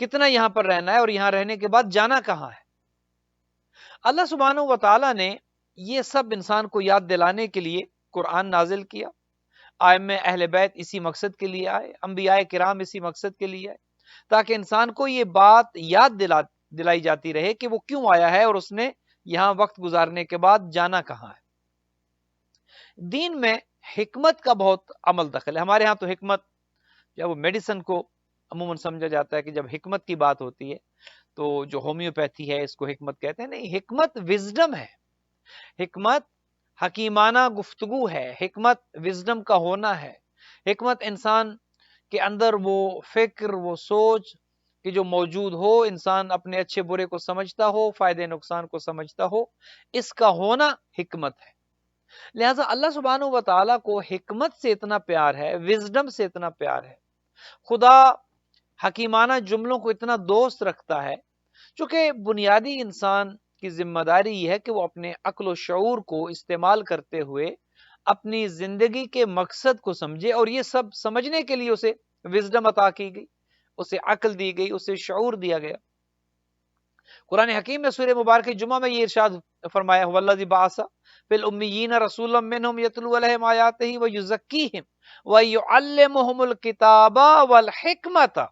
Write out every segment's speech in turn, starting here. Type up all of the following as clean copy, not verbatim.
کتنا یہاں پر رہنا ہے اور یہاں رہنے کے بعد جانا کہاں ہے۔ اللہ سبحانہ و تعالیٰ نے یہ سب انسان کو یاد دلانے کے لیے قرآن نازل کیا۔ ائمہ اہل بیت اسی مقصد کے لیے آئے، انبیاء کرام اسی مقصد کے لیے آئے، تاکہ انسان کو یہ بات یاد دلائی جاتی رہے کہ وہ کیوں آیا ہے اور اس نے یہاں وقت گزارنے کے بعد جانا کہاں ہے۔ دین میں حکمت کا بہت عمل دخل ہے۔ ہمارے ہاں تو حکمت یا وہ میڈیسن کو عموماً سمجھا جاتا ہے کہ جب حکمت کی بات ہوتی ہے تو جو ہومیوپیتھی ہے اس کو حکمت کہتے ہیں۔ نہیں، حکمت وزڈم ہے، حکمت حکیمانہ گفتگو ہے، حکمت وزڈم کا ہونا ہے، حکمت انسان کے اندر وہ فکر، وہ سوچ کہ جو موجود ہو، انسان اپنے اچھے برے کو سمجھتا ہو، فائدے نقصان کو سمجھتا ہو، اس کا ہونا حکمت ہے۔ لہٰذا اللہ سبحانہ و تعالیٰ کو حکمت سے اتنا پیار ہے، وزڈم سے اتنا پیار ہے، خدا حکیمانہ جملوں کو اتنا دوست رکھتا ہے، چونکہ بنیادی انسان کی ذمہ داری یہ ہے کہ وہ اپنے عقل و شعور کو استعمال کرتے ہوئے اپنی زندگی کے مقصد کو سمجھے، اور یہ سب سمجھنے کے لیے اسے وزڈم عطا کی گئی، اسے عقل دی گئی، اسے شعور دیا گیا۔ قرآن حکیم میں سورہ مبارکہ جمعہ میں یہ ارشاد فرمایا، وَالَّذِي بَعَثَ فِي الْأُمِّيِّينَ رَسُولًا مِّنْهُمْ يَتْلُو عَلَيْهِمْ آيَاتِهِ وَيُزَكِّيهِمْ وَيُعَلِّمُهُمُ الْكِتَابَ وَالْحِكْمَةَ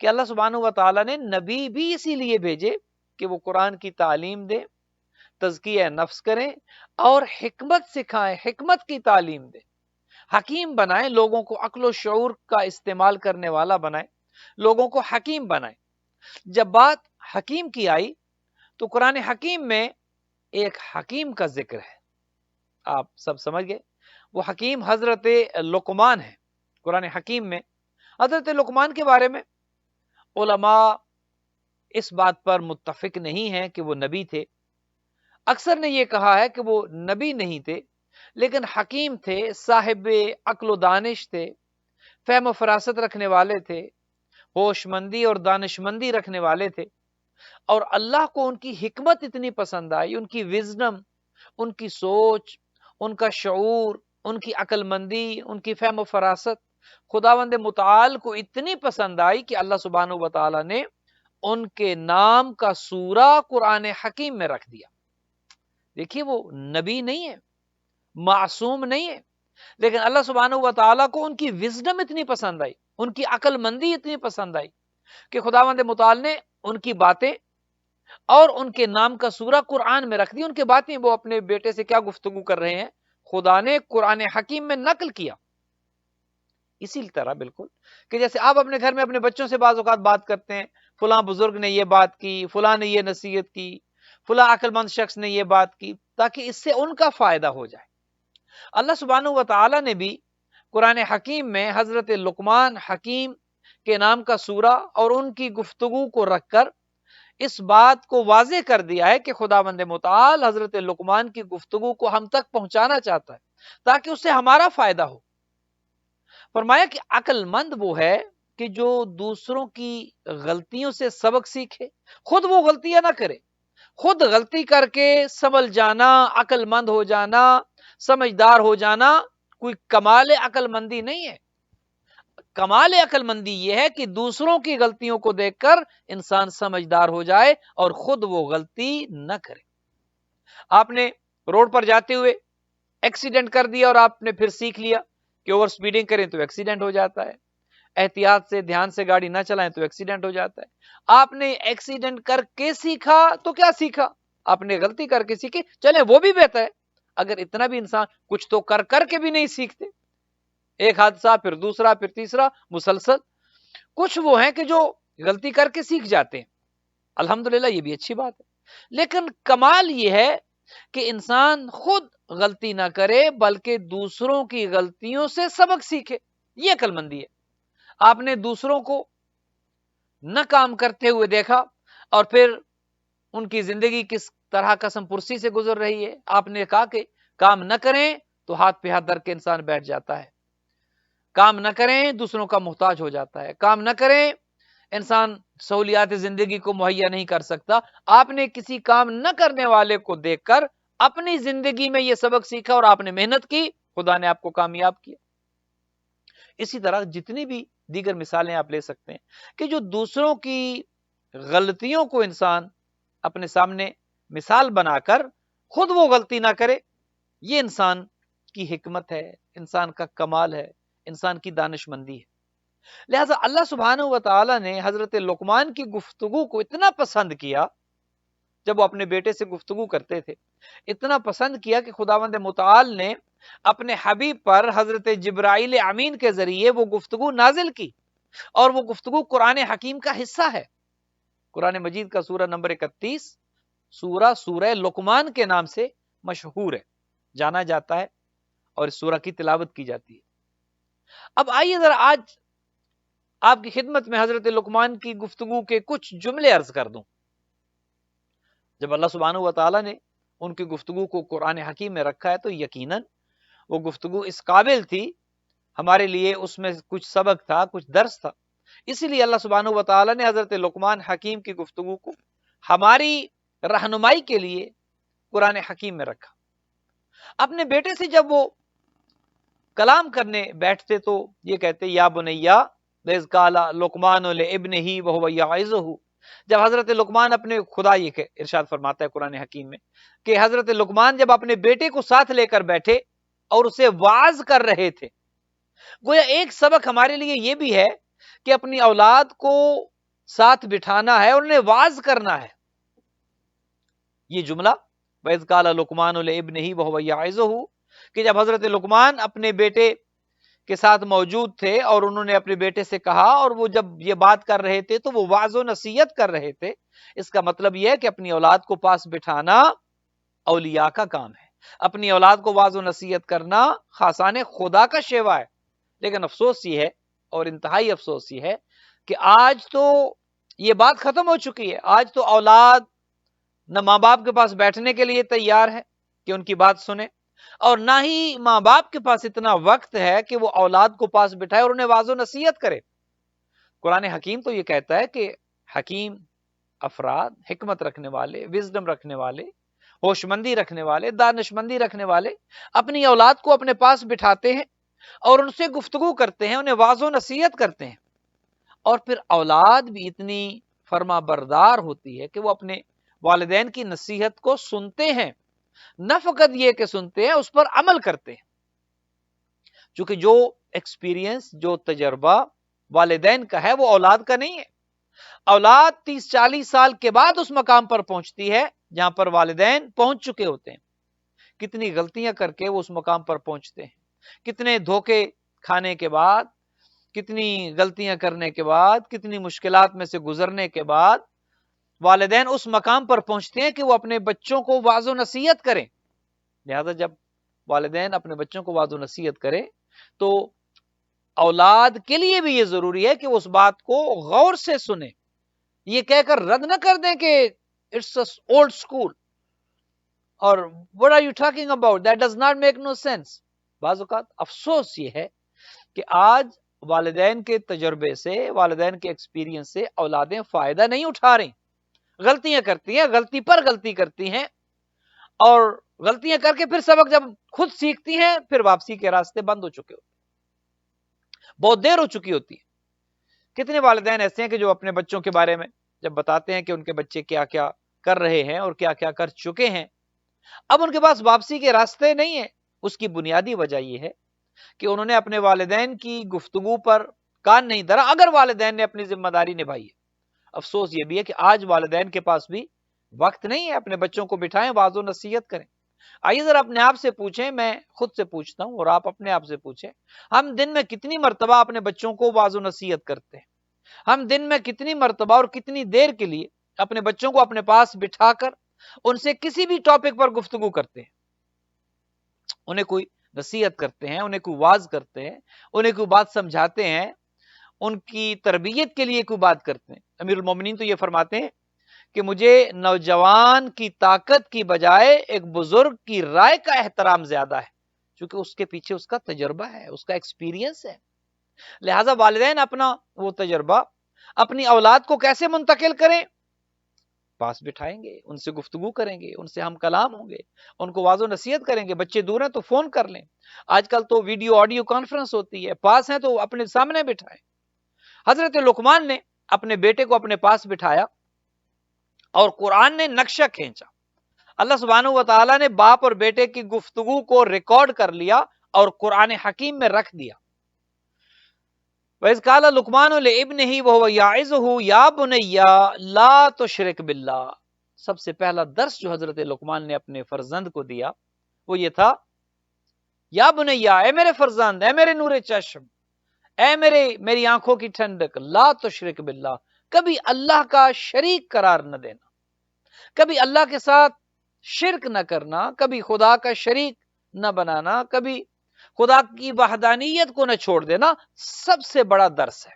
کہ اللہ سبحانہ و تعالیٰ نے نبی بھی اسی لیے بھیجے کہ وہ قرآن کی تعلیم دے، تزکیہ نفس کریں اور حکمت سکھائیں، حکمت کی تعلیم دیں، حکیم بنائیں، لوگوں کو عقل و شعور کا استعمال کرنے والا بنائیں، لوگوں کو حکیم بنائیں۔ جب بات حکیم کی آئی تو قرآن حکیم میں ایک حکیم کا ذکر ہے، آپ سب سمجھ گئے، وہ حکیم حضرت لقمان ہے۔ قرآن حکیم میں حضرت لقمان کے بارے میں علماء اس بات پر متفق نہیں ہیں کہ وہ نبی تھے۔ اکثر نے یہ کہا ہے کہ وہ نبی نہیں تھے، لیکن حکیم تھے، صاحب عقل و دانش تھے، فہم و فراست رکھنے والے تھے، ہوش مندی اور دانش مندی رکھنے والے تھے، اور اللہ کو ان کی حکمت اتنی پسند آئی، ان کی وزڈم، ان کی سوچ، ان کا شعور، ان کی عقل مندی، ان کی فہم و فراست خداوند متعال کو اتنی پسند آئی کہ اللہ سبحانہ و تعالی نے ان کے نام کا سورہ قرآن حکیم میں رکھ دیا۔ دیکھیے، وہ نبی نہیں ہے، معصوم نہیں ہے، لیکن اللہ سبحانہ و تعالیٰ کو ان کی وزڈم اتنی پسند آئی، ان کی عقل مندی اتنی پسند آئی کہ خداوند متعال نے ان کی باتیں اور ان کے نام کا سورہ قرآن میں رکھ دی۔ ان کے باتیں، وہ اپنے بیٹے سے کیا گفتگو کر رہے ہیں، خدا نے قرآن حکیم میں نقل کیا۔ اسی طرح بالکل کہ جیسے آپ اپنے گھر میں اپنے بچوں سے بعض اوقات بات کرتے ہیں، فلاں بزرگ نے یہ بات کی، فلاں نے یہ نصیحت کی، فلاں عقل مند شخص نے یہ بات کی، تاکہ اس سے ان کا فائدہ ہو جائے۔ اللہ سبحانہ و تعالی نے بھی قرآن حکیم میں حضرت لقمان حکیم کے نام کا سورہ اور ان کی گفتگو کو رکھ کر اس بات کو واضح کر دیا ہے کہ خداوند متعال حضرت لقمان کی گفتگو کو ہم تک پہنچانا چاہتا ہے تاکہ اس سے ہمارا فائدہ ہو۔ فرمایا کہ عقل مند وہ ہے کہ جو دوسروں کی غلطیوں سے سبق سیکھے، خود وہ غلطیاں نہ کرے، خود غلطی کر کے سنبھل جانا، عقل مند ہو جانا، سمجھدار ہو جانا کوئی کمال عقل مندی نہیں ہے۔ کمال عقل مندی یہ ہے کہ دوسروں کی غلطیوں کو دیکھ کر انسان سمجھدار ہو جائے اور خود وہ غلطی نہ کرے۔ آپ نے روڈ پر جاتے ہوئے ایکسیڈنٹ کر دیا اور آپ نے پھر سیکھ لیا کہ اوور سپیڈنگ کریں تو ایکسیڈنٹ ہو جاتا ہے، احتیاط سے دھیان سے گاڑی نہ چلائیں تو ایکسیڈنٹ ہو جاتا ہے۔ آپ نے ایکسیڈنٹ کر کے سیکھا تو کیا سیکھا؟ آپ نے غلطی کر کے سیکھی، چلے وہ بھی بہتر ہے۔ اگر اتنا بھی انسان کچھ تو کر کے بھی نہیں سیکھتے، ایک حادثہ پھر دوسرا پھر تیسرا مسلسل، کچھ وہ ہیں کہ جو غلطی کر کے سیکھ جاتے ہیں، الحمدللہ یہ بھی اچھی بات ہے، لیکن کمال یہ ہے کہ انسان خود غلطی نہ کرے بلکہ دوسروں کی غلطیوں سے سبق سیکھے، یہ عقل مندی ہے۔ آپ نے دوسروں کو نہ کام کرتے ہوئے دیکھا اور پھر ان کی زندگی کس طرح قسم پرسی سے گزر رہی ہے، آپ نے کہا کہ کام نہ کریں تو ہاتھ پہ ہاتھ دھر کے انسان بیٹھ جاتا ہے، کام نہ کریں دوسروں کا محتاج ہو جاتا ہے، کام نہ کریں انسان سہولیات زندگی کو مہیا نہیں کر سکتا۔ آپ نے کسی کام نہ کرنے والے کو دیکھ کر اپنی زندگی میں یہ سبق سیکھا اور آپ نے محنت کی، خدا نے آپ کو کامیاب کیا۔ اسی طرح جتنی بھی دیگر مثالیں آپ لے سکتے ہیں کہ جو دوسروں کی غلطیوں کو انسان اپنے سامنے مثال بنا کر خود وہ غلطی نہ کرے، یہ انسان کی حکمت ہے، انسان کا کمال ہے، انسان کی دانش مندی ہے۔ لہٰذا اللہ سبحانہ و تعالی نے حضرت لقمان کی گفتگو کو اتنا پسند کیا، جب وہ اپنے بیٹے سے گفتگو کرتے تھے اتنا پسند کیا کہ خداوند متعال نے اپنے حبیب پر حضرت جبرائیل امین کے ذریعے وہ گفتگو نازل کی، اور وہ گفتگو قرآن حکیم کا حصہ ہے۔ قرآن مجید کا سورہ نمبر 31 سورہ لقمان کے نام سے مشہور ہے، جانا جاتا ہے، اور اس سورہ کی تلاوت کی جاتی ہے۔ اب آئیے ذرا آج آپ کی خدمت میں حضرت لقمان کی گفتگو کے کچھ جملے عرض کر دوں۔ جب اللہ سبحانہ و تعالیٰ نے ان کی گفتگو کو قرآن حکیم میں رکھا ہے تو یقیناً وہ گفتگو اس قابل تھی، ہمارے لیے اس میں کچھ سبق تھا، کچھ درس تھا، اسی لیے اللہ سبحانہ و تعالیٰ نے حضرت لقمان حکیم کی گفتگو کو ہماری رہنمائی کے لیے قرآن حکیم میں رکھا۔ اپنے بیٹے سے جب وہ کلام کرنے بیٹھتے تو یہ کہتے یا بنیا اذ قال لقمان لابنہ وہو یعظہ، جب حضرت لقمان اپنے خدا یہ ارشاد فرماتا ہے قرآن حکیم میں کہ حضرت لقمان جب اپنے بیٹے کو ساتھ لے کر بیٹھے اور اسے واعظ کر رہے تھے، گویا ایک سبق ہمارے لیے یہ بھی ہے کہ اپنی اولاد کو ساتھ بٹھانا ہے اور انہیں واعظ کرنا ہے۔ یہ جملہ وَإِذْ قَالَ لُقْمَانُ لِابْنِهِ وَهُوَ يَعِظُهُ کہ جب حضرت لقمان اپنے بیٹے کے ساتھ موجود تھے اور انہوں نے اپنے بیٹے سے کہا، اور وہ جب یہ بات کر رہے تھے تو وہ واعظ و نصیحت کر رہے تھے، اس کا مطلب یہ ہے کہ اپنی اولاد کو پاس بٹھانا اولیاء کا کام ہے، اپنی اولاد کو واعظ و نصیحت کرنا خاصان خدا کا شیوا ہے۔ لیکن افسوس یہ ہے، اور انتہائی افسوس یہ ہے، کہ آج تو یہ بات ختم ہو چکی ہے۔ آج تو اولاد نہ ماں باپ کے پاس بیٹھنے کے لیے تیار ہے کہ ان کی بات سنیں، اور نہ ہی ماں باپ کے پاس اتنا وقت ہے کہ وہ اولاد کو پاس بٹھائے اور انہیں واعظ و نصیحت کرے۔ قرآن حکیم تو یہ کہتا ہے کہ حکیم افراد، حکمت رکھنے والے، وزڈم رکھنے والے، ہوش مندی رکھنے والے، دانش مندی رکھنے والے اپنی اولاد کو اپنے پاس بٹھاتے ہیں اور ان سے گفتگو کرتے ہیں، انہیں واعظ و نصیحت کرتے ہیں، اور پھر اولاد بھی اتنی فرما بردار ہوتی ہے کہ وہ اپنے والدین کی نصیحت کو سنتے ہیں، نہ فقط یہ کہ سنتے ہیں، اس پر عمل کرتے ہیں، چونکہ جو ایکسپیرینس، جو تجربہ والدین کا ہے وہ اولاد کا نہیں ہے۔ اولاد 30-40 سال کے بعد اس مقام پر پہنچتی ہے جہاں پر والدین پہنچ چکے ہوتے ہیں۔ کتنی غلطیاں کر کے وہ اس مقام پر پہنچتے ہیں، کتنے دھوکے کھانے کے بعد، کتنی غلطیاں کرنے کے بعد، کتنی مشکلات میں سے گزرنے کے بعد والدین اس مقام پر پہنچتے ہیں کہ وہ اپنے بچوں کو واعظ و نصیحت کریں۔ لہذا جب والدین اپنے بچوں کو واعظ و نصیحت کریں تو اولاد کے لیے بھی یہ ضروری ہے کہ وہ اس بات کو غور سے سنیں، یہ کہہ کر رد نہ کر دیں کہ اٹس اولڈ اسکول، اور what are you talking about, that does not make no sense۔ بعض اوقات افسوس یہ ہے کہ آج والدین کے تجربے سے، والدین کے ایکسپیرینس سے اولادیں فائدہ نہیں اٹھا رہی، غلطیاں کرتی ہیں، غلطی پر غلطی کرتی ہیں، اور غلطیاں کر کے پھر سبق جب خود سیکھتی ہیں پھر واپسی کے راستے بند ہو چکے ہوتے، بہت دیر ہو چکی ہوتی ہے۔ کتنے والدین ایسے ہیں کہ جو اپنے بچوں کے بارے میں جب بتاتے ہیں کہ ان کے بچے کیا کیا کر رہے ہیں اور کیا کیا کر چکے ہیں، اب ان کے پاس واپسی کے راستے نہیں ہیں۔ اس کی بنیادی وجہ یہ ہے کہ انہوں نے اپنے والدین کی گفتگو پر کان نہیں دھرا، اگر والدین نے اپنی ذمہ داری نبھائی ہے۔ افسوس یہ بھی ہے کہ آج والدین کے پاس بھی وقت نہیں ہے اپنے بچوں کو بٹھائیں، واعظ و نصیحت کریں۔ آئیے ذرا اپنے آپ سے پوچھیں، میں خود سے پوچھتا ہوں اور آپ اپنے آپ سے پوچھیں، ہم دن میں کتنی مرتبہ اپنے بچوں کو واعظ و نصیحت کرتے ہیں؟ ہم دن میں کتنی مرتبہ اور کتنی دیر کے لیے اپنے بچوں کو اپنے پاس بٹھا کر ان سے کسی بھی ٹاپک پر گفتگو کرتے ہیں، انہیں کوئی نصیحت کرتے ہیں، انہیں کوئی واعظ کرتے ہیں، انہیں کوئی بات سمجھاتے ہیں، ان کی تربیت کے لیے کوئی بات کرتے ہیں؟ امیر المومنین تو یہ فرماتے ہیں کہ مجھے نوجوان کی طاقت کی بجائے ایک بزرگ کی رائے کا احترام زیادہ ہے، کیونکہ اس کے پیچھے اس کا تجربہ ہے، اس کا ایکسپیرینس ہے۔ لہذا والدین اپنا وہ تجربہ اپنی اولاد کو کیسے منتقل کریں؟ پاس بٹھائیں گے، ان سے گفتگو کریں گے، ان سے ہم کلام ہوں گے، ان کو واعظ و نصیحت کریں گے۔ بچے دور ہیں تو فون کر لیں، آج کل تو ویڈیو آڈیو کانفرنس ہوتی ہے، پاس ہیں تو اپنے سامنے بٹھائیں۔ حضرت لقمان نے اپنے بیٹے کو اپنے پاس بٹھایا اور قرآن نے نقشہ کھینچا. اللہ سبحانہ و تعالیٰ نے باپ اور بیٹے کی گفتگو کو ریکارڈ کر لیا اور قرآن حکیم میں رکھ دیا. وَإِذْ قَالَ لُقْمَانُ لِابْنِهِ وَهُوَ يَعِظُهُ يَا بُنَيَّ لَا تُشْرِكْ بِاللَّهِ. سب سے پہلا درس جو حضرت لقمان نے اپنے فرزند کو دیا وہ یہ تھا، یا بنیا، اے میرے فرزند، اے میرے نور چشم، اے میری آنکھوں کی ٹھنڈک، لا تشرک باللہ، کبھی اللہ کا شریک قرار نہ دینا، کبھی اللہ کے ساتھ شرک نہ کرنا، کبھی خدا کا شریک نہ بنانا، کبھی خدا کی وحدانیت کو نہ چھوڑ دینا. سب سے بڑا درس ہے.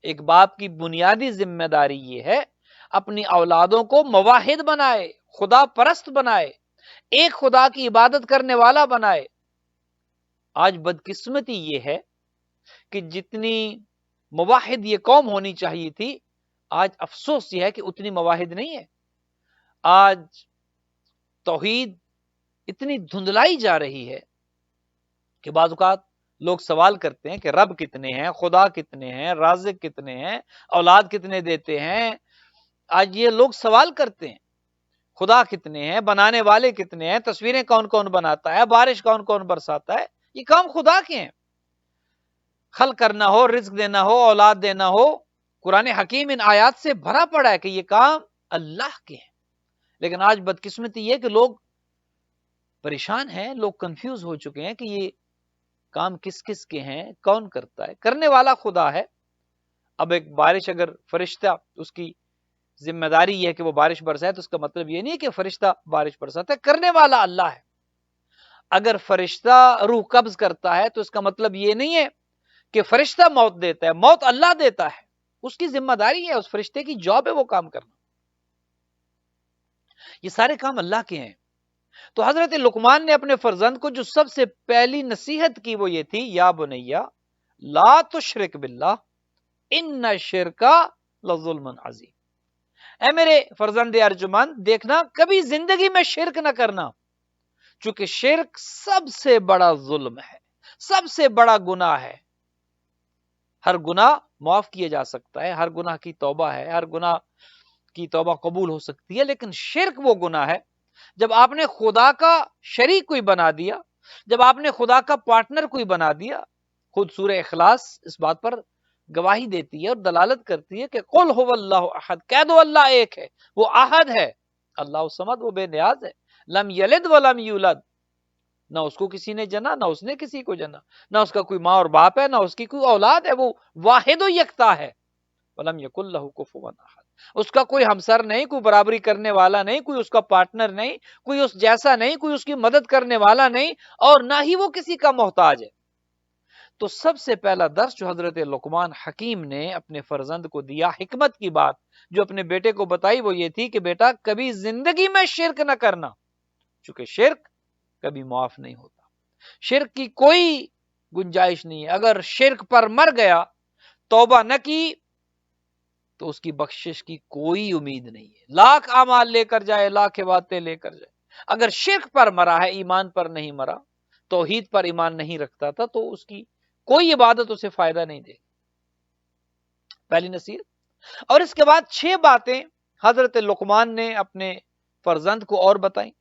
ایک باپ کی بنیادی ذمہ داری یہ ہے اپنی اولادوں کو موحد بنائے، خدا پرست بنائے، ایک خدا کی عبادت کرنے والا بنائے. آج بدقسمتی یہ ہے کہ جتنی موحد یہ قوم ہونی چاہیے تھی، آج افسوس یہ ہے کہ اتنی موحد نہیں ہے. آج توحید اتنی دھندلائی جا رہی ہے کہ بعض اوقات لوگ سوال کرتے ہیں کہ رب کتنے ہیں، خدا کتنے ہیں، رازق کتنے ہیں، اولاد کتنے دیتے ہیں. آج یہ لوگ سوال کرتے ہیں خدا کتنے ہیں، بنانے والے کتنے ہیں، تصویریں کون کون بناتا ہے، بارش کون کون برساتا ہے. یہ کام خدا کے ہیں. خلق کرنا ہو، رزق دینا ہو، اولاد دینا ہو، قرآن حکیم ان آیات سے بھرا پڑا ہے کہ یہ کام اللہ کے ہیں. لیکن آج بدقسمتی یہ کہ لوگ پریشان ہیں، لوگ کنفیوز ہو چکے ہیں کہ یہ کام کس کس کے ہیں، کون کرتا ہے. کرنے والا خدا ہے. اب ایک بارش اگر فرشتہ اس کی ذمہ داری یہ ہے کہ وہ بارش برسائے تو اس کا مطلب یہ نہیں کہ فرشتہ بارش برساتا ہے، کرنے والا اللہ ہے. اگر فرشتہ روح قبض کرتا ہے تو اس کا مطلب یہ نہیں ہے کہ فرشتہ موت دیتا ہے، موت اللہ دیتا ہے. اس کی ذمہ داری ہے، اس فرشتے کی جاب ہے وہ کام کرنا. یہ سارے کام اللہ کے ہیں. تو حضرت لقمان نے اپنے فرزند کو جو سب سے پہلی نصیحت کی وہ یہ تھی، یا بنیا لا تشرک باللہ ان الشرک لظلم عظیم. اے میرے فرزند ارجمند، دیکھنا کبھی زندگی میں شرک نہ کرنا، چونکہ شرک سب سے بڑا ظلم ہے، سب سے بڑا گناہ ہے. ہر گناہ معاف کیا جا سکتا ہے، ہر گناہ کی توبہ ہے، ہر گناہ کی توبہ قبول ہو سکتی ہے، لیکن شرک وہ گناہ ہے جب آپ نے خدا کا شریک کوئی بنا دیا، جب آپ نے خدا کا پارٹنر کوئی بنا دیا. خود سورہ اخلاص اس بات پر گواہی دیتی ہے اور دلالت کرتی ہے کہ قل هو اللہ احد، کہہ دو اللہ ایک ہے، وہ احد ہے، اللہ الصمد، وہ بے نیاز ہے، لم یلد ولم یولد، نہ اس کو کسی نے جنا، نہ اس نے کسی کو جنا، نہ اس کا کوئی ماں اور باپ ہے، نہ اس کی کوئی اولاد ہے، وہ واحد و یکتا ہے. ولم یکن لہ کفوا احد، اس کا کوئی ہمسر نہیں، کوئی برابری کرنے والا نہیں، کوئی اس کا پارٹنر نہیں، کوئی اس جیسا نہیں، کوئی اس کی مدد کرنے والا نہیں، اور نہ ہی وہ کسی کا محتاج ہے. تو سب سے پہلا درس جو حضرت لقمان حکیم نے اپنے فرزند کو دیا، حکمت کی بات جو اپنے بیٹے کو بتائی وہ یہ تھی کہ بیٹا کبھی زندگی میں شرک نہ کرنا، چونکہ شرک کبھی معاف نہیں ہوتا، شرک کی کوئی گنجائش نہیں ہے. اگر شرک پر مر گیا، توبہ نہ کی، تو اس کی بخشش کی کوئی امید نہیں ہے. لاکھ اعمال لے کر جائے، لاکھ باتیں لے کر جائے، اگر شرک پر مرا ہے، ایمان پر نہیں مرا، توحید پر ایمان نہیں رکھتا تھا، تو اس کی کوئی عبادت اسے فائدہ نہیں دے. پہلی نصیحت. اور اس کے بعد 6 باتیں حضرت لقمان نے اپنے فرزند کو اور بتائیں.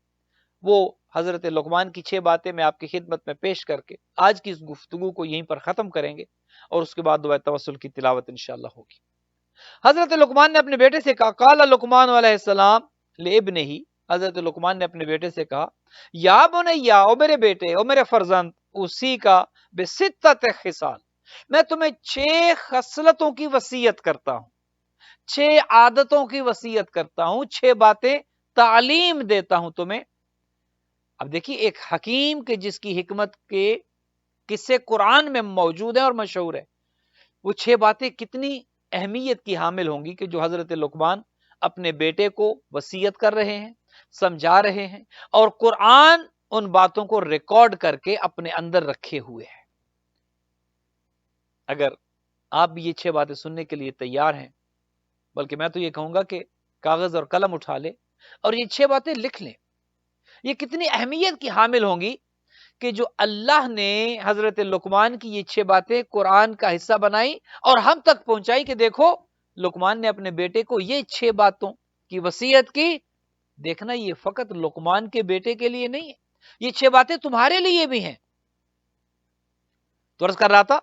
وہ حضرت لقمان کی 6 باتیں میں آپ کی خدمت میں پیش کر کے آج کی اس گفتگو کو یہیں پر ختم کریں گے، اور اس کے بعد دعائے توسل کی تلاوت انشاءاللہ ہوگی. حضرت لقمان نے اپنے بیٹے سے کہا، قال لقمان علیہ السلام لابنہ، حضرت لقمان نے اپنے بیٹے سے کہا، یا بنیا، او میرے بیٹے، او میرے فرزند، اسی کا بستۃ خصال، میں تمہیں 6 خصلتوں کی وصیت کرتا ہوں، 6 عادتوں کی وصیت کرتا ہوں، 6 باتیں تعلیم دیتا ہوں تمہیں. اب دیکھیے ایک حکیم کے جس کی حکمت کے قصے قرآن میں موجود ہیں اور مشہور ہے، وہ 6 باتیں کتنی اہمیت کی حامل ہوں گی کہ جو حضرت لقمان اپنے بیٹے کو وصیت کر رہے ہیں، سمجھا رہے ہیں، اور قرآن ان باتوں کو ریکارڈ کر کے اپنے اندر رکھے ہوئے ہیں. اگر آپ بھی یہ 6 باتیں سننے کے لیے تیار ہیں، بلکہ میں تو یہ کہوں گا کہ کاغذ اور قلم اٹھا لے اور یہ 6 باتیں لکھ لیں. یہ کتنی اہمیت کی حامل ہوں گی کہ جو اللہ نے حضرت لقمان کی یہ 6 باتیں قرآن کا حصہ بنائی اور ہم تک پہنچائی کہ دیکھو لقمان نے اپنے بیٹے کو یہ 6 باتوں کی وصیت کی. دیکھنا یہ فقط لقمان کے بیٹے کے لیے نہیں ہے، یہ 6 باتیں تمہارے لیے بھی ہیں. تو عرض کر رہا تھا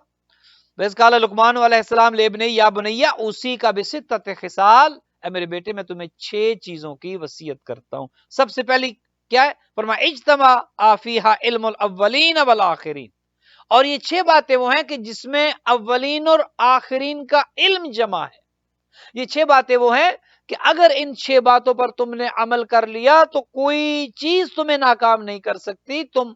وَإِذْ قَالَ لُقْمَانُ علیہ السلام لِابْنِهِ يَا بُنَيَّ أُوصِيكَ بِسِتَّةِ خِصَالٍ، اے میرے بیٹے میں تمہیں 6 چیزوں کی وصیت کرتا ہوں. سب سے پہلی کیا ہے؟ فرمایا اجتمع فیہا علم الاولین والآخرین، اور یہ 6 باتیں وہ ہیں کہ جس میں اولین اور آخرین کا علم جمع ہے. یہ 6 باتیں وہ ہیں کہ اگر ان 6 باتوں پر تم نے عمل کر لیا تو کوئی چیز تمہیں ناکام نہیں کر سکتی، تم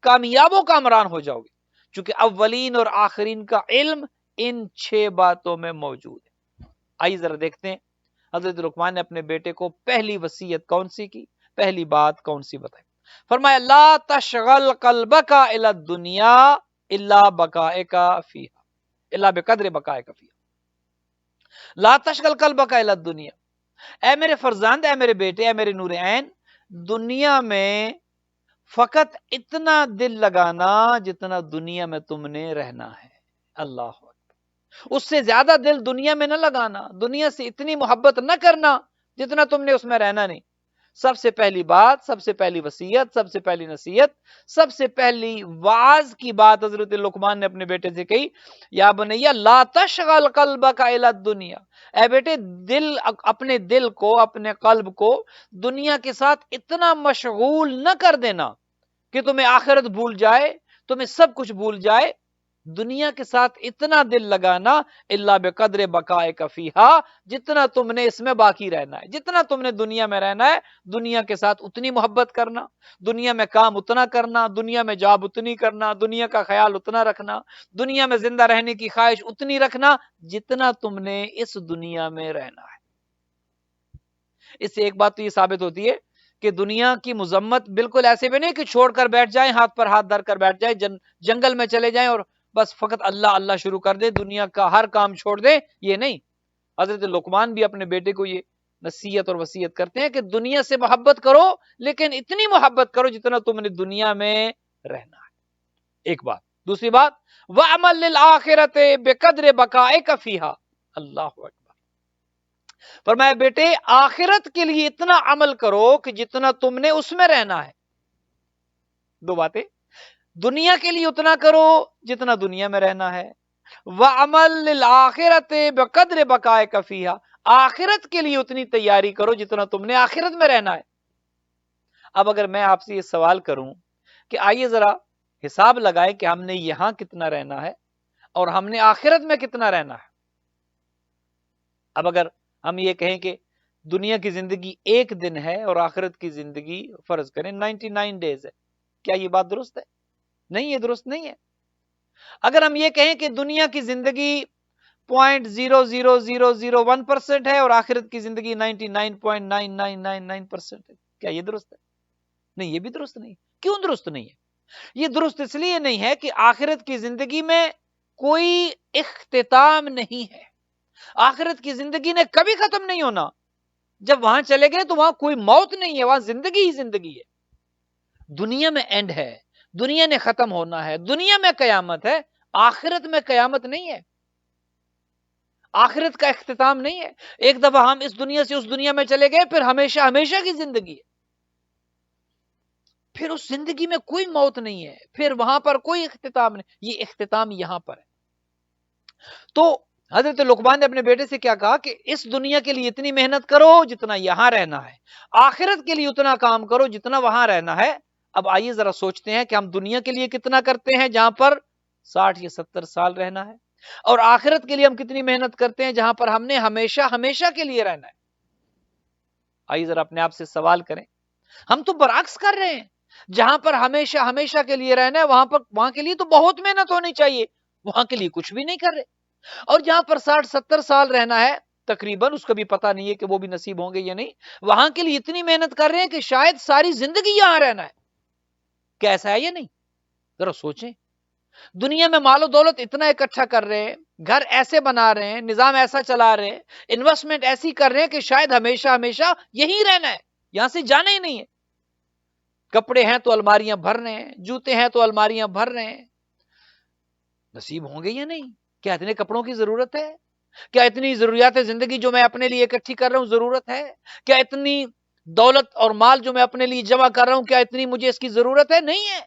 کامیاب و کامران ہو جاؤ گے، چونکہ اولین اور آخرین کا علم ان 6 باتوں میں موجود ہے. آئیے ذرا دیکھتے ہیں حضرت لقمان نے اپنے بیٹے کو پہلی وصیت کون سی کی، پہلی بات کون سی بتائی. فرمایا لا تشغل قلبک الی الدنیا الا بقائک فیہا، الا بقدر بقائک فیہا. لا تشغل قلبک الی الدنیا، اے میرے فرزند، اے میرے بیٹے، اے میرے نور عین، دنیا میں فقط اتنا دل لگانا جتنا دنیا میں تم نے رہنا ہے. اللہ اکبر، اس سے زیادہ دل دنیا میں نہ لگانا، دنیا سے اتنی محبت نہ کرنا جتنا تم نے اس میں رہنا نہیں. سب سے پہلی بات، سب سے پہلی وصیت، سب سے پہلی نصیحت، سب سے پہلی وعظ کی بات حضرت لقمان نے اپنے بیٹے سے کہی یا بنی لا تشغل قلبک الی الدنیا، اے بیٹے اپنے دل کو، اپنے قلب کو دنیا کے ساتھ اتنا مشغول نہ کر دینا کہ تمہیں آخرت بھول جائے، تمہیں سب کچھ بھول جائے. دنیا کے ساتھ اتنا دل لگانا الا بقدر بقائک فیہا، جتنا تم نے اس میں باقی رہنا ہے، جتنا تم نے دنیا میں رہنا ہے دنیا کے ساتھ اتنی محبت کرنا، دنیا میں کام اتنا کرنا، دنیا میں جاب اتنی کرنا، دنیا کا خیال اتنا رکھنا، دنیا میں زندہ رہنے کی خواہش اتنی رکھنا جتنا تم نے اس دنیا میں رہنا ہے. اس سے ایک بات تو یہ ثابت ہوتی ہے کہ دنیا کی مذمت بالکل ایسے بھی نہیں کہ چھوڑ کر بیٹھ جائیں، ہاتھ پر ہاتھ دھر کر بیٹھ جائیں، جنگل میں چلے جائیں اور بس فقط اللہ اللہ شروع کر دیں، دنیا کا ہر کام چھوڑ دیں. یہ نہیں. حضرت لقمان بھی اپنے بیٹے کو یہ نصیحت اور وصیت کرتے ہیں کہ دنیا سے محبت کرو لیکن اتنی محبت کرو جتنا تم نے دنیا میں رہنا ہے. ایک بات. دوسری بات وَعْمَلْ لِلْآخِرَةِ بِقَدْرِ بَقَائِكَ فِيهَا. اللہ اکبر. فرمایا بیٹے آخرت کے لیے اتنا عمل کرو کہ جتنا تم نے اس میں رہنا ہے. دو باتیں، دنیا کے لیے اتنا کرو جتنا دنیا میں رہنا ہے، وَعْمَلْ لِلْآخِرَةِ بِقَدْرِ بَقَائِكَ فِيهَا، آخرت کے لیے اتنی تیاری کرو جتنا تم نے آخرت میں رہنا ہے. اب اگر میں آپ سے یہ سوال کروں کہ آئیے ذرا حساب لگائیں کہ ہم نے یہاں کتنا رہنا ہے اور ہم نے آخرت میں کتنا رہنا ہے. اب اگر ہم یہ کہیں کہ دنیا کی زندگی 1 دن ہے اور آخرت کی زندگی فرض کریں 99 ڈیز ہے، کیا یہ بات درست ہے؟ نہیں، یہ درست نہیں ہے. اگر ہم یہ کہیں کہ دنیا کی زندگی 0.00001% ہے اور آخرت کی زندگی 99.9999% ہے، کیا یہ درست ہے؟ نہیں، یہ بھی درست نہیں. کیوں درست نہیں ہے؟ یہ درست اس لیے نہیں ہے کہ آخرت کی زندگی میں کوئی اختتام نہیں ہے. آخرت کی زندگی نے کبھی ختم نہیں ہونا. جب وہاں چلے گئے تو وہاں کوئی موت نہیں ہے، وہاں زندگی ہی زندگی ہے. دنیا میں اینڈ ہے، دنیا نے ختم ہونا ہے، دنیا میں قیامت ہے، آخرت میں قیامت نہیں ہے، آخرت کا اختتام نہیں ہے. ایک دفعہ ہم اس دنیا سے اس دنیا میں چلے گئے، پھر ہمیشہ ہمیشہ کی زندگی ہے، پھر اس زندگی میں کوئی موت نہیں ہے، پھر وہاں پر کوئی اختتام نہیں. یہ اختتام یہاں پر ہے. تو حضرت لقمان نے اپنے بیٹے سے کیا کہا کہ اس دنیا کے لیے اتنی محنت کرو جتنا یہاں رہنا ہے، آخرت کے لیے اتنا کام کرو جتنا وہاں رہنا ہے. اب آئیے ذرا سوچتے ہیں کہ ہم دنیا کے لیے کتنا کرتے ہیں جہاں پر 60 یا 70 سال رہنا ہے، اور آخرت کے لیے ہم کتنی محنت کرتے ہیں جہاں پر ہم نے ہمیشہ ہمیشہ کے لیے رہنا ہے. آئیے ذرا اپنے آپ سے سوال کریں. ہم تو برعکس کر رہے ہیں. جہاں پر ہمیشہ ہمیشہ کے لیے رہنا ہے وہاں کے لیے تو بہت محنت ہونی چاہیے، وہاں کے لیے کچھ بھی نہیں کر رہے. اور جہاں پر 60-70 سال رہنا ہے تقریباً، اس کا بھی پتہ نہیں ہے کہ وہ بھی نصیب ہوں گے یا نہیں، وہاں کے لیے اتنی محنت کر رہے ہیں کہ شاید ساری زندگی یہاں رہنا ہے. کیسا ہے یہ؟ نہیں، ذرا سوچیں. دنیا میں مال و دولت اتنا اکٹھا کر رہے ہیں، گھر ایسے بنا رہے ہیں، نظام ایسا چلا رہے ہیں، انویسٹمنٹ ایسی کر رہے ہیں کہ شاید ہمیشہ ہمیشہ یہی رہنا ہے، یہاں سے جانا ہی نہیں ہے. کپڑے ہیں تو الماریاں بھر رہے ہیں، جوتے ہیں تو الماریاں بھر رہے ہیں، نصیب ہوں گے یا نہیں؟ کیا اتنے کپڑوں کی ضرورت ہے؟ کیا اتنی ضروریات زندگی جو میں اپنے لیے اکٹھی کر رہا ہوں ضرورت ہے؟ کیا اتنی دولت اور مال جو میں اپنے لیے جمع کر رہا ہوں، کیا اتنی مجھے اس کی ضرورت ہے؟ نہیں ہے۔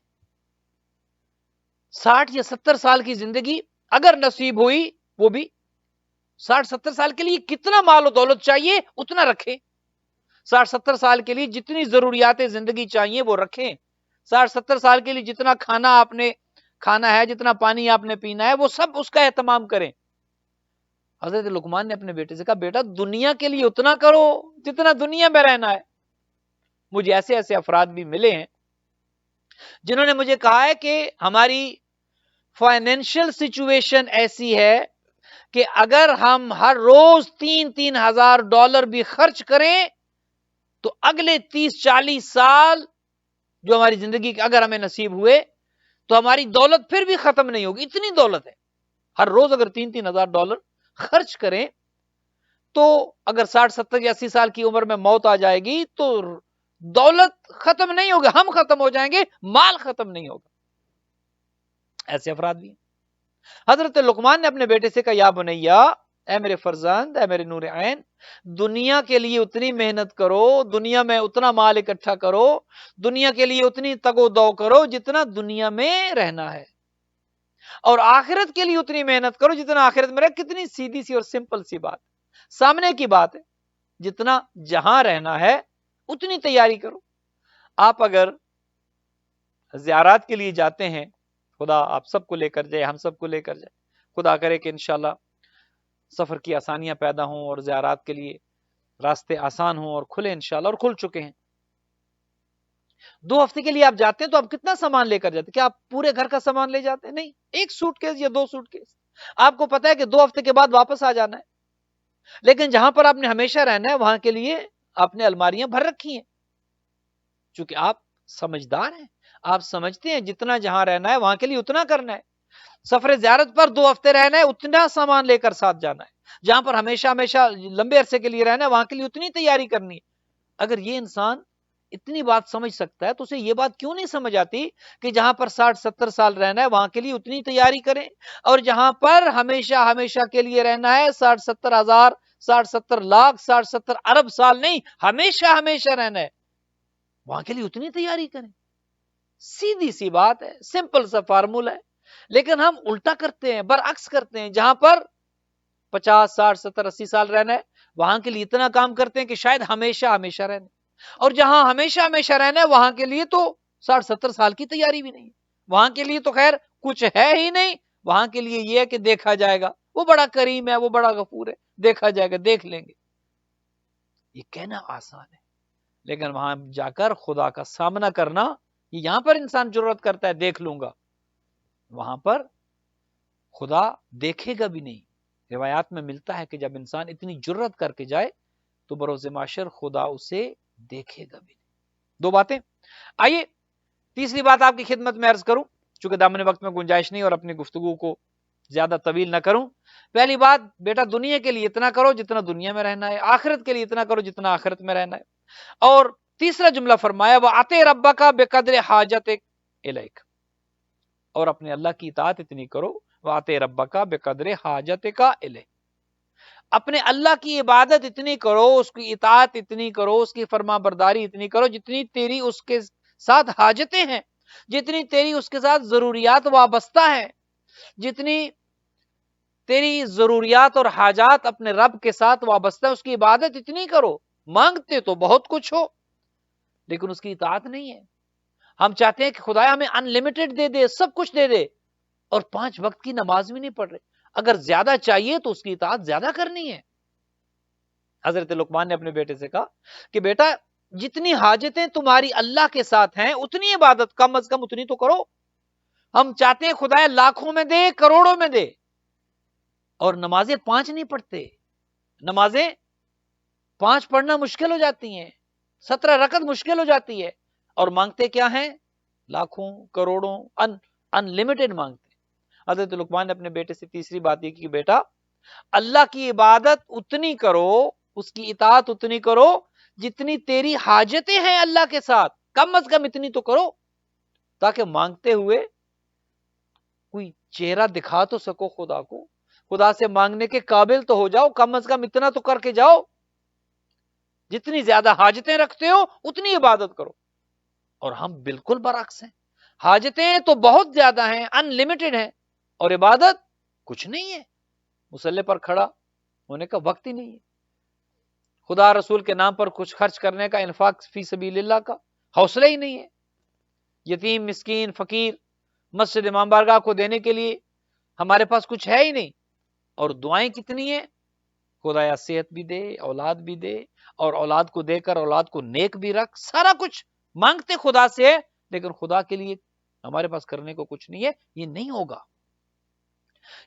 60 یا 70 سال کی زندگی اگر نصیب ہوئی، وہ بھی 60-70 سال کے لیے کتنا مال و دولت چاہیے اتنا رکھیں۔ 60-70 سال کے لیے جتنی ضروریات زندگی چاہیے وہ رکھیں۔ 60-70 سال کے لیے جتنا کھانا آپ نے کھانا ہے، جتنا پانی آپ نے پینا ہے، وہ سب اس کا اہتمام کریں۔ حضرت لقمان نے اپنے بیٹے سے کہا، بیٹا دنیا کے لیے اتنا کرو جتنا دنیا میں رہنا ہے۔ مجھے ایسے ایسے افراد بھی ملے ہیں جنہوں نے مجھے کہا ہے کہ ہماری فائنینشل سچویشن ایسی ہے کہ اگر ہم ہر روز $3,000 بھی خرچ کریں تو اگلے 30-40 سال جو ہماری زندگی کے اگر ہمیں نصیب ہوئے تو ہماری دولت پھر بھی ختم نہیں ہوگی، اتنی دولت ہے۔ ہر روز اگر $3,000 خرچ کریں تو اگر 60-70 یا 80 سال کی عمر میں موت آ جائے گی تو دولت ختم نہیں ہوگی، ہم ختم ہو جائیں گے، مال ختم نہیں ہوگا۔ ایسے افراد بھی ہیں۔ حضرت لقمان نے اپنے بیٹے سے کہا، یا بنیا، اے میرے فرزند، اے میرے نور عین، دنیا کے لیے اتنی محنت کرو، دنیا میں اتنا مال اکٹھا کرو، دنیا کے لیے اتنی تگ و دو کرو جتنا دنیا میں رہنا ہے، اور آخرت کے لیے اتنی محنت کرو جتنا آخرت میں رہے۔ کتنی سیدھی سی اور سمپل سی بات، سامنے کی بات ہے۔ جتنا جہاں رہنا ہے اتنی تیاری کرو۔ آپ اگر زیارات کے لیے جاتے ہیں، خدا آپ سب کو لے کر جائے، ہم سب کو لے کر جائے، خدا کرے کہ انشاءاللہ سفر کی آسانیاں پیدا ہوں اور زیارات کے لیے راستے آسان ہوں اور کھلے انشاءاللہ، اور کھل چکے ہیں۔ 2 ہفتے کے لیے آپ جاتے ہیں تو آپ کتنا سامان لے کر جاتے ہیں؟ کیا آپ پورے گھر کا سامان لے جاتے ہیں؟ نہیں، 1 سوٹ کیس یا 2 سوٹ کیس۔ آپ کو پتا ہے کہ 2 ہفتے کے بعد واپس آ جانا ہے، لیکن جہاں پر آپ نے ہمیشہ رہنا ہے وہاں کے لیے آپ نے الماریاں بھر رکھی ہیں، چونکہ آپ سمجھدار ہیں، آپ سمجھتے ہیں جتنا جہاں رہنا ہے وہاں کے لیے اتنا کرنا ہے۔ سفر زیارت پر 2 ہفتے رہنا ہے، اتنا سامان لے کر ساتھ جانا ہے۔ جہاں پر ہمیشہ لمبے عرصے کے لیے رہنا ہے وہاں کے لیے اتنی تیاری کرنی ہے۔ اگر یہ انسان اتنی بات سمجھ سکتا ہے تو اسے یہ بات کیوں نہیں سمجھ آتی کہ جہاں پر 60-70 سال رہنا ہے وہاں کے لیے اتنی تیاری کریں، اور جہاں پر ہمیشہ کے لیے رہنا ہے 60-70 ہزار، 60-70 لاکھ، 60-70 ارب سال نہیں، ہمیشہ رہنا ہے، وہاں کے لیے اتنی تیاری کریں۔ سیدھی سی بات ہے، سمپل سا فارمولا ہے، لیکن ہم الٹا کرتے ہیں، برعکس کرتے ہیں۔ جہاں پر 50, 60, 70, 80 سال رہنا ہے وہاں کے لیے اتنا کام کرتے ہیں کہ شاید ہمیشہ رہنا ہے، اور جہاں ہمیشہ رہنا ہے وہاں کے لیے تو 60-70 سال کی تیاری بھی نہیں، وہاں کے لیے تو خیر کچھ ہے ہی نہیں، وہاں کے لیے یہ ہے کہ دیکھا جائے گا، وہ بڑا کریم ہے، وہ بڑا غفور ہے، دیکھا جائے گا، دیکھ لیں گے۔ یہ کہنا آسان ہے، لیکن وہاں جا کر خدا کا سامنا کرنا، یہاں پر انسان جرات کرتا ہے دیکھ لوں گا، وہاں پر خدا دیکھے گا بھی نہیں۔ روایات میں ملتا ہے کہ جب انسان اتنی جرات کر کے جائے تو بروز محشر خدا اسے دیکھے گا بھی نہیں۔ 2 باتیں۔ آئیے تیسری بات آپ کی خدمت میں عرض کروں، چونکہ دامن وقت میں گنجائش نہیں اور اپنی گفتگو کو زیادہ طویل نہ کروں۔ پہلی بات، بیٹا دنیا کے لیے اتنا کرو جتنا دنیا میں رہنا ہے، آخرت کے لیے اتنا کرو جتنا آخرت میں رہنا ہے۔ اور تیسرا جملہ فرمایا، وَأَطِعْ رَبَّكَ بِقَدْرِ حَاجَتِكَ إِلَيْكَ، اور اپنے اللہ کی اطاعت اتنی کرو، وَأَطِعْ رَبَّكَ بِقَدْرِ حَاجَتِكَ إِلَيْهِ، اپنے اللہ کی عبادت اتنی کرو، اس کی اطاعت اتنی کرو، اس کی فرما برداری اتنی کرو جتنی تیری اس کے ساتھ حاجتیں ہیں، جتنی تیری اس کے ساتھ ضروریات وابستہ ہیں، جتنی تیری ضروریات اور حاجات اپنے رب کے ساتھ وابستہ ہے، اس کی عبادت اتنی کرو۔ مانگتے تو بہت کچھ ہو لیکن اس کی اطاعت نہیں ہے۔ ہم چاہتے ہیں کہ خدا ہمیں ان لمیٹڈ دے دے، سب کچھ دے دے، اور 5 وقت کی نماز بھی نہیں پڑھ رہے۔ اگر زیادہ چاہیے تو اس کی اطاعت زیادہ کرنی ہے۔ حضرت لقمان نے اپنے بیٹے سے کہا کہ بیٹا جتنی حاجتیں تمہاری اللہ کے ساتھ ہیں اتنی عبادت کم از کم اتنی تو کرو۔ ہم چاہتے ہیں خدا لاکھوں میں دے، کروڑوں میں دے، اور نمازیں 5 نہیں پڑھتے، نمازیں 5 پڑھنا مشکل ہو جاتی ہیں، 17 رکعت مشکل ہو جاتی ہے، اور مانگتے کیا ہیں؟ لاکھوں، کروڑوں، ان لمیٹڈ مانگتے۔ حضرت لقمان نے اپنے بیٹے سے تیسری بات یہ کی کہ بیٹا اللہ کی عبادت اتنی کرو، اس کی اطاعت اتنی کرو جتنی تیری حاجتیں ہیں اللہ کے ساتھ، کم از کم اتنی تو کرو تاکہ مانگتے ہوئے کوئی چہرہ دکھا تو سکو خدا کو، خدا سے مانگنے کے قابل تو ہو جاؤ، کم از کم اتنا تو کر کے جاؤ۔ جتنی زیادہ حاجتیں رکھتے ہو اتنی عبادت کرو، اور ہم بالکل برعکس ہیں، حاجتیں تو بہت زیادہ ہیں، ان لمیٹڈ ہیں، اور عبادت کچھ نہیں ہے، مصلی پر کھڑا ہونے کا وقت ہی نہیں ہے، خدا رسول کے نام پر کچھ خرچ کرنے کا، انفاق فی سبیل اللہ کا حوصلہ ہی نہیں ہے، یتیم مسکین فقیر مسجد امام بارگاہ کو دینے کے لیے ہمارے پاس کچھ ہے ہی نہیں، اور دعائیں کتنی ہیں، خدایا صحت بھی دے، اولاد بھی دے، اور اولاد کو دے کر اولاد کو نیک بھی رکھ، سارا کچھ مانگتے خدا سے ہے، لیکن خدا کے لیے ہمارے پاس کرنے کو کچھ نہیں ہے۔ یہ نہیں ہوگا،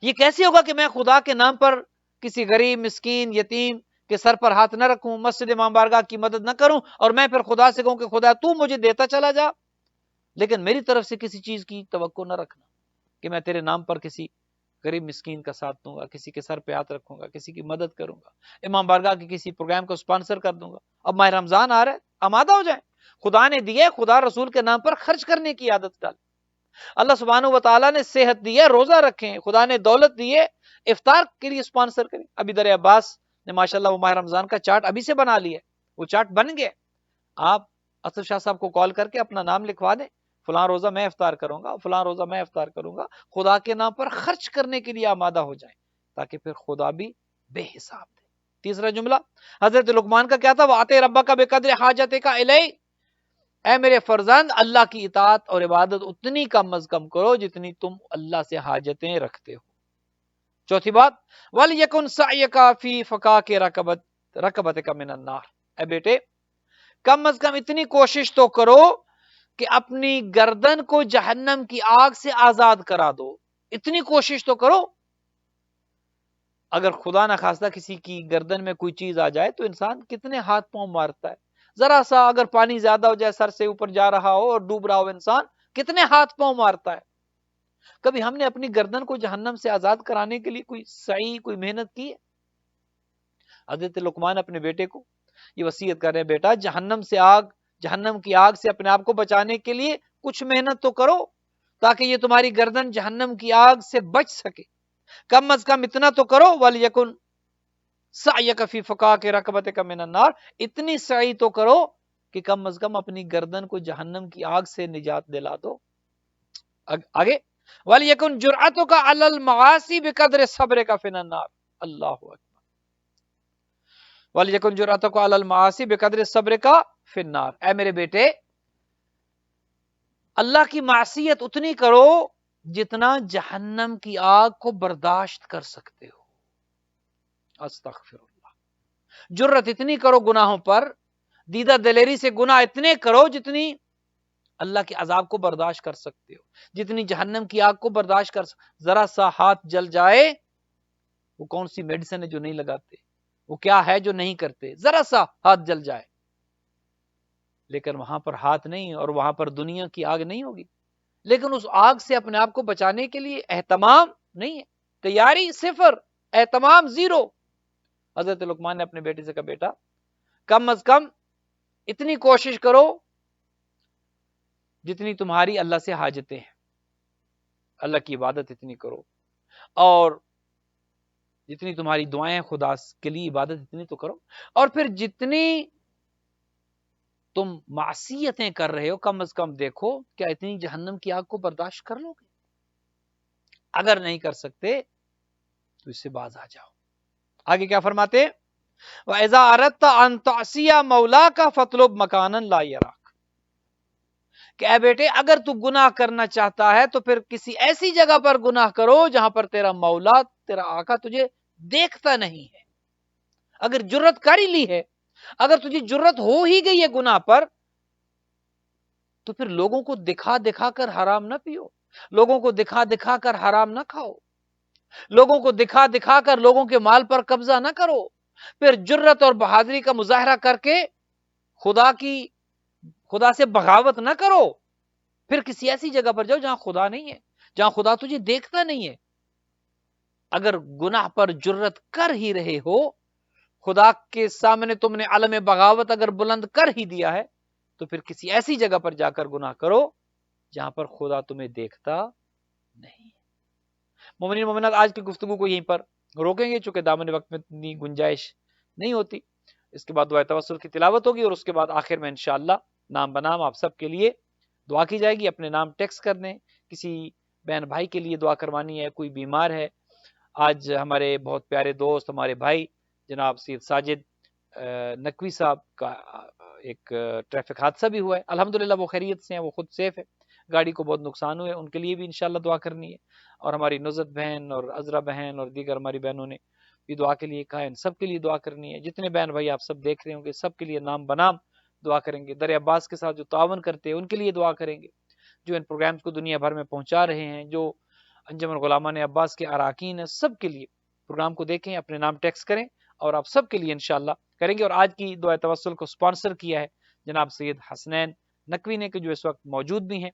یہ کیسے ہوگا کہ میں خدا کے نام پر کسی غریب مسکین یتیم کے سر پر ہاتھ نہ رکھوں، مسجد امام بارگاہ کی مدد نہ کروں، اور میں پھر خدا سے کہوں کہ خدا تو مجھے دیتا چلا جا، لیکن میری طرف سے کسی چیز کی توقع نہ رکھنا کہ میں تیرے نام پر کسی غریب مسکین کا ساتھ دوں گا، کسی کے سر پہ ہاتھ رکھوں گا، کسی کی مدد کروں گا، امام بارگاہ کے کسی پروگرام کو سپانسر کر دوں گا۔ اب ماہ رمضان آ رہا ہے، آمادہ ہو جائیں، خدا نے دیے، خدا رسول کے نام پر خرچ کرنے کی عادت ڈال، اللہ سبحانہ و تعالیٰ نے صحت دی ہے، روزہ رکھیں، خدا نے دولت دی ہے، افطار کے لیے سپانسر کریں۔ ابھی در عباس نے ماشاءاللہ وہ ماہ رمضان کا چارٹ ابھی سے بنا لیا ہے، وہ چارٹ بن گیا، آپ اسد شاہ صاحب کو کال کر کے اپنا نام لکھوا دیں، فلاں روزہ میں افطار کروں گا، فلاں روزہ میں افطار کروں گا، خدا کے نام پر خرچ کرنے کے لیے آمادہ ہو جائیں، تاکہ پھر خدا بھی بے حساب دے۔ تیسرا جملہ حضرت لقمان کا کیا تھا؟ وَآتِ رَبَّكَ بِقَدْرِ حَاجَتِكَ إِلَيْهِ، اے میرے فرزند اللہ کی اطاعت اور عبادت اتنی کم از کم کرو جتنی تم اللہ سے حاجتیں رکھتے ہو۔ چوتھی بات وَلْيَكُنْ سَعْيُكَ فِي فَكَاكِ رَكَبَتِكَ مِنَ النَّارِ، اے بیٹے کم از کم اتنی کوشش تو کرو کہ اپنی گردن کو جہنم کی آگ سے آزاد کرا دو، اتنی کوشش تو کرو۔ اگر خدا نہ خواستہ کسی کی گردن میں کوئی چیز آ جائے تو انسان کتنے ہاتھ پاؤں مارتا ہے، ذرا سا اگر پانی زیادہ ہو جائے، سر سے اوپر جا رہا ہو اور ڈوب رہا ہو، انسان کتنے ہاتھ پاؤں مارتا ہے۔ کبھی ہم نے اپنی گردن کو جہنم سے آزاد کرانے کے لیے کوئی سعی، کوئی محنت کی ہے؟ حضرت لقمان اپنے بیٹے کو یہ وصیت کر رہے ہیں، بیٹا جہنم کی آگ سے اپنے آپ کو بچانے کے لیے کچھ محنت تو کرو تاکہ یہ تمہاری گردن جہنم کی آگ سے بچ سکے، کم از کم اتنا تو کرو۔ وَلْيَكُنْ سَعْيُكَ فِي فَكَاكِ رَكَبَتِكَ مِنَ النَّارِ، اتنی سعی تو کرو کہ کم از کم اپنی گردن کو جہنم کی آگ سے نجات دلا دو۔ آگے وَلْيَكُنْ جُرْأَتُكَ عَلَى الْمَعَاصِي بِقَدْرِ صَبْرِكَ فِي النَّارِ، اللہ اکبر، وَلْيَكُنْ جُرْأَتُكَ عَلَى الْمَعَاصِي بِقَدْرِ صَبْرِكَ فِي النَّارِ، اے میرے بیٹے اللہ کی معصیت اتنی کرو جتنا جہنم کی آگ کو برداشت کر سکتے ہو۔ استغفر اللہ، جرت اتنی کرو گناہوں پر، دیدہ دلیری سے گناہ اتنے کرو جتنی اللہ کے عذاب کو برداشت کر سکتے ہو، جتنی جہنم کی آگ کو برداشت کر سکتے۔ ذرا سا ہاتھ جل جائے، وہ کون سی میڈیسن ہے جو نہیں لگاتے، وہ کیا ہے جو نہیں کرتے، ذرا سا ہاتھ جل جائے، لیکن وہاں پر ہاتھ نہیں اور وہاں پر دنیا کی آگ نہیں ہوگی، لیکن اس آگ سے اپنے آپ کو بچانے کے لیے اہتمام نہیں ہے، تیاری صفر، اہتمام زیرو۔ حضرت لقمان نے اپنے بیٹے سے کہا، بیٹا کم از کم اتنی کوشش کرو جتنی تمہاری اللہ سے حاجتیں ہیں، اللہ کی عبادت اتنی کرو، اور جتنی تمہاری دعائیں خدا کے لیے عبادت اتنی تو کرو، اور پھر جتنی تم معصیتیں کر رہے ہو کم از کم دیکھو کیا اتنی جہنم کی آگ کو برداشت کر لو گے؟ اگر نہیں کر سکتے تو اس سے باز آ جاؤ۔ آگے کیا فرماتے؟ وَإِذَا أَرَدْتَ أَن تَعْصِيَ مَوْلَاكَ فَاطْلُبْ مَكَانًا لَا يَرَاكَ، کہ اے بیٹے اگر تو گناہ کرنا چاہتا ہے تو پھر کسی ایسی جگہ پر گناہ کرو جہاں پر تیرا مولا، تیرا آقا تجھے دیکھتا نہیں ہے۔ اگر جرت کر ہی لی ہے، اگر تجھے جرت ہو ہی گئی ہے گناہ پر، تو پھر لوگوں کو دکھا دکھا کر حرام نہ پیو، لوگوں کو دکھا دکھا کر حرام نہ کھاؤ، لوگوں کو دکھا دکھا کر لوگوں کے مال پر قبضہ نہ کرو، پھر جرت اور بہادری کا مظاہرہ کر کے خدا سے بغاوت نہ کرو، پھر کسی ایسی جگہ پر جاؤ جہاں خدا نہیں ہے، جہاں خدا تجھے دیکھتا نہیں ہے۔ اگر گناہ پر جرت کر ہی رہے ہو، خدا کے سامنے تم نے علم بغاوت اگر بلند کر ہی دیا ہے، تو پھر کسی ایسی جگہ پر جا کر گناہ کرو جہاں پر خدا تمہیں دیکھتا نہیں۔ مومنین مومنات، آج کی گفتگو کو یہیں پر روکیں گے چونکہ دامن وقت میں اتنی گنجائش نہیں ہوتی۔ اس کے بعد دعائے توسل کی تلاوت ہوگی اور اس کے بعد آخر میں انشاءاللہ نام بنام آپ سب کے لیے دعا کی جائے گی۔ اپنے نام ٹیکسٹ کر دیں، کسی بہن بھائی کے لیے دعا کروانی ہے، کوئی بیمار ہے۔ آج ہمارے بہت پیارے دوست، ہمارے بھائی جناب سید ساجد نقوی صاحب کا ایک ٹریفک حادثہ بھی ہوا ہے، الحمدللہ وہ خیریت سے ہیں، وہ خود سیف ہے، گاڑی کو بہت نقصان ہوئے، ان کے لیے بھی انشاءاللہ دعا کرنی ہے۔ اور ہماری نزت بہن اور عذرا بہن اور دیگر ہماری بہنوں نے بھی دعا کے لیے کہا ہے، ان سب کے لیے دعا کرنی ہے۔ جتنے بہن بھائی آپ سب دیکھ رہے ہوں گے سب کے لیے نام بنام دعا کریں گے۔ در عباس کے ساتھ جو تعاون کرتے ہیں ان کے لیے دعا کریں گے، جو ان پروگرامز کو دنیا بھر میں پہنچا رہے ہیں، جو انجمن غلامان عباس کے اراکین ہیں، سب کے لیے پروگرام کو دیکھیں، اپنے نام ٹیکسٹ کریں اور آپ سب کے لیے انشاءاللہ کریں گے۔ اور آج کی دعا توسل کو سپانسر کیا ہے جناب سید حسنین نقوی نے، کہ جو اس وقت موجود بھی ہیں۔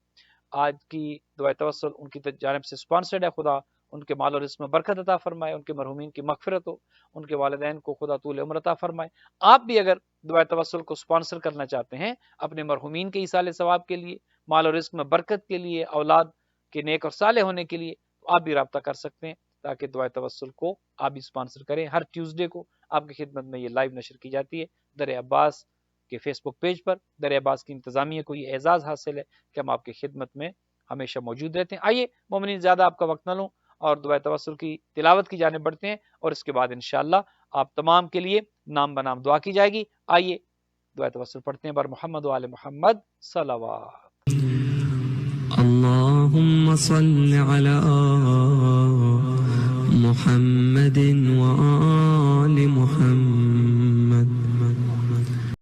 آج کی دعا توسل ان کی جانب سے سپانسرڈ ہے۔ خدا ان کے مال و رزق میں برکت عطا فرمائے، ان کے مرحومین کی مغفرت ہو، ان کے والدین کو خدا طول عمر عطا فرمائے۔ آپ بھی اگر دعا توسل کو سپانسر کرنا چاہتے ہیں اپنے مرحومین کے ایصال ثواب کے لیے، مال و رزق میں برکت کے لیے، اولاد کے نیک اور صالح ہونے کے لیے، تو آپ بھی رابطہ کر سکتے ہیں تاکہ دعا توسل کو آپ بھی سپانسر کریں۔ ہر ٹیوزڈے کو آپ کی خدمت میں یہ لائیو نشر کی جاتی ہے در عباس کے فیس بک پیج پر۔ در عباس کی انتظامیہ کو یہ اعزاز حاصل ہے کہ ہم آپ کی خدمت میں ہمیشہ موجود رہتے ہیں۔ آئیے مومنین، زیادہ آپ کا وقت نہ لوں اور دعا توسل کی تلاوت کی جانب بڑھتے ہیں، اور اس کے بعد انشاءاللہ آپ تمام کے لیے نام بنام دعا کی جائے گی۔ آئیے دعا توسل پڑھتے ہیں بر محمد و آل محمد صلوات۔ اللهم صل على